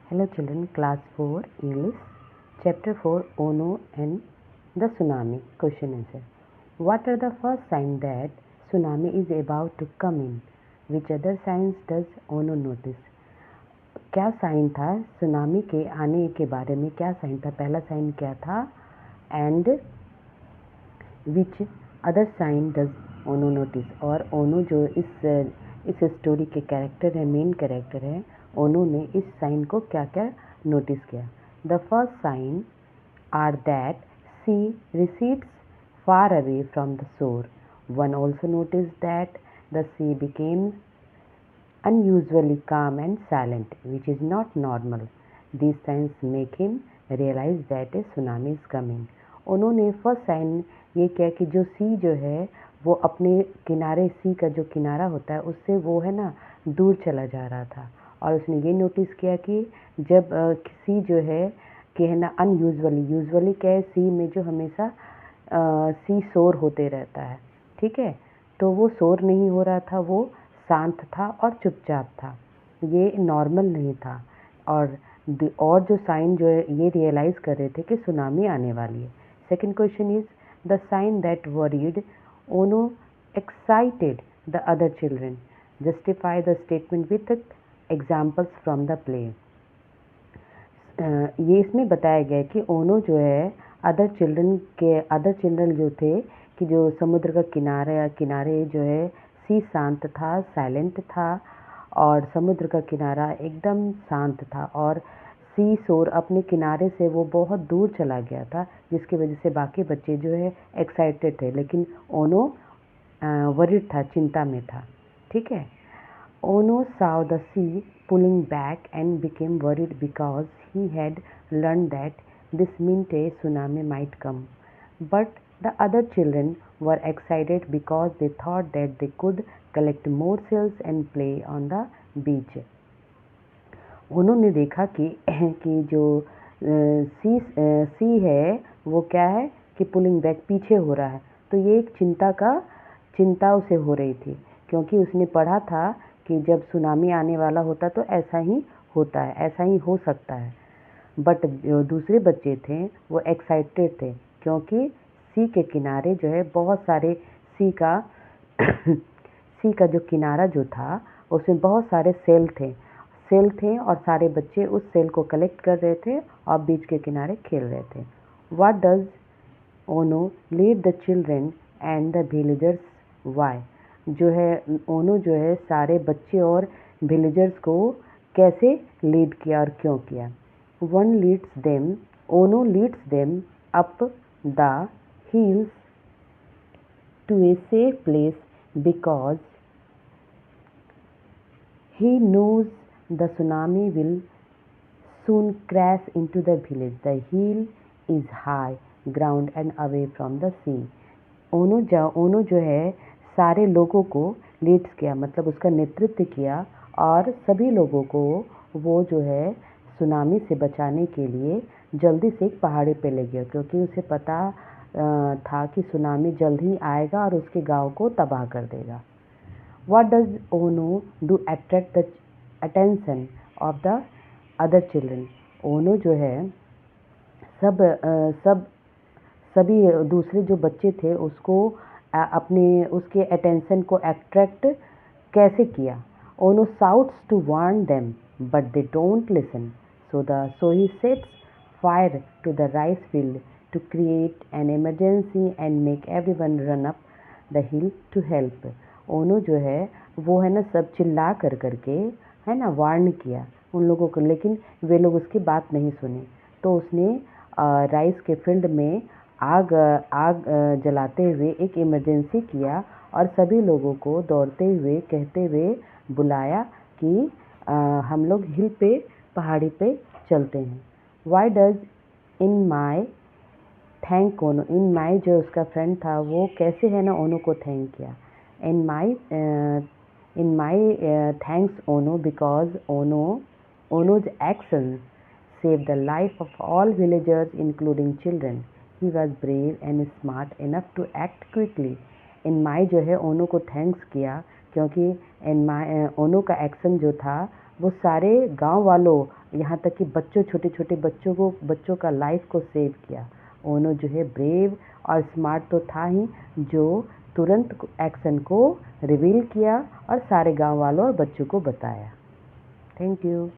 Hello children, class 4 English, chapter 4 Ono and the tsunami. Question answer. What are the first signs that tsunami is about to come in? Which other signs does Ono notice? क्या sign था tsunami के आने के बारे में? क्या sign था? पहला साइन क्या था? And which other sign does Ono notice? और ओनो जो इस स्टोरी के कैरेक्टर है, मेन कैरेक्टर है, ओनो ने इस साइन को क्या क्या नोटिस किया? The first sign are that sea recedes far away from the shore. One also noticed that the sea became unusually calm and silent, which is not normal. These signs make him realize that a tsunami is coming. उन्होंने first sign ये किया कि जो सी जो है वो अपने किनारे, सी का जो किनारा होता है उससे वो है ना दूर चला जा रहा था, और उसने ये नोटिस किया कि जब सी जो है कि है ना यूजुअली क्या है, सी में जो हमेशा सी शोर होते रहता है, ठीक है, तो वो शोर नहीं हो रहा था, वो शांत था और चुपचाप था, ये नॉर्मल नहीं था। और जो साइन जो है ये रियलाइज़ कर रहे थे कि सुनामी आने वाली है। Second question is the sign that worried Ono excited the other children. Justify the statement with examples from the play. ये इसमें बताया गया है कि ओनो जो है अदर चिल्ड्रन जो थे कि जो समुद्र का किनारे जो है सी शांत था, साइलेंट था, और समुद्र का किनारा एकदम शांत था, और सी शोर अपने किनारे से वो बहुत दूर चला गया था, जिसकी वजह से बाकी बच्चे जो है एक्साइटेड थे, लेकिन ओनो वरीड था, चिंता में था, ठीक है। Ono saw the sea pulling back and became worried because he had learned that this meant a tsunami might come. But the other children were excited because they thought that they could collect more shells and play on the beach. उन्होंने देखा कि जो सी है वो क्या है कि pulling back, पीछे हो रहा है, तो ये एक चिंता उसे हो रही थी, क्योंकि उसने पढ़ा था कि जब सुनामी आने वाला होता तो ऐसा ही होता है, ऐसा ही हो सकता है। बट जो दूसरे बच्चे थे वो एक्साइटेड थे, क्योंकि सी के किनारे जो है बहुत सारे सी का सी का जो किनारा जो था उसमें बहुत सारे सेल थे और सारे बच्चे उस सेल को कलेक्ट कर रहे थे और बीच के किनारे खेल रहे थे। What does Ono lead the children and the villagers why? जो है ओनो जो है सारे बच्चे और विलेजर्स को कैसे लीड किया और क्यों किया? Ono leads them up the hills to a safe place because he knows the tsunami will soon crash into the village. The hill is high ground and away from the sea. ओनो जो है सारे लोगों को Leeds किया, मतलब उसका नेतृत्व किया, और सभी लोगों को वो जो है सुनामी से बचाने के लिए जल्दी से एक पहाड़ी पे ले गया, क्योंकि उसे पता था कि सुनामी जल्द ही आएगा और उसके गांव को तबाह कर देगा। What does Ono do attract the attention of the other children? ओनो जो है सभी दूसरे जो बच्चे थे उसको उसके अटेंशन को अट्रैक्ट कैसे किया? ओनो shouts to warn them, but they don't listen. So he sets fire to the rice field to create an emergency and make everyone run up the hill to help. ओनो जो है वो है ना सब चिल्ला करके है ना वार्न किया उन लोगों को, लेकिन वे लोग उसकी बात नहीं सुने, तो उसने राइस के फील्ड में आग जलाते हुए एक इमरजेंसी किया और सभी लोगों को दौड़ते हुए कहते हुए बुलाया कि हम लोग हिल पे, पहाड़ी पे चलते हैं। Why does in my thank Ono? इन माई जो उसका फ्रेंड था वो कैसे है ना ओनो को थैंक किया? In my thanks Ono, because Ono's actions saved the life of all villagers including children. He was brave and smart enough to act quickly. In my जो है ओनो को थैंक्स किया, क्योंकि ओनो का एक्शन जो था वो सारे गांव वालों यहाँ तक कि छोटे छोटे बच्चों का लाइफ को सेव किया। ओनो जो है ब्रेव और स्मार्ट तो था ही, जो तुरंत एक्शन को रिवील किया और सारे गांव वालों और बच्चों को बताया। Thank you.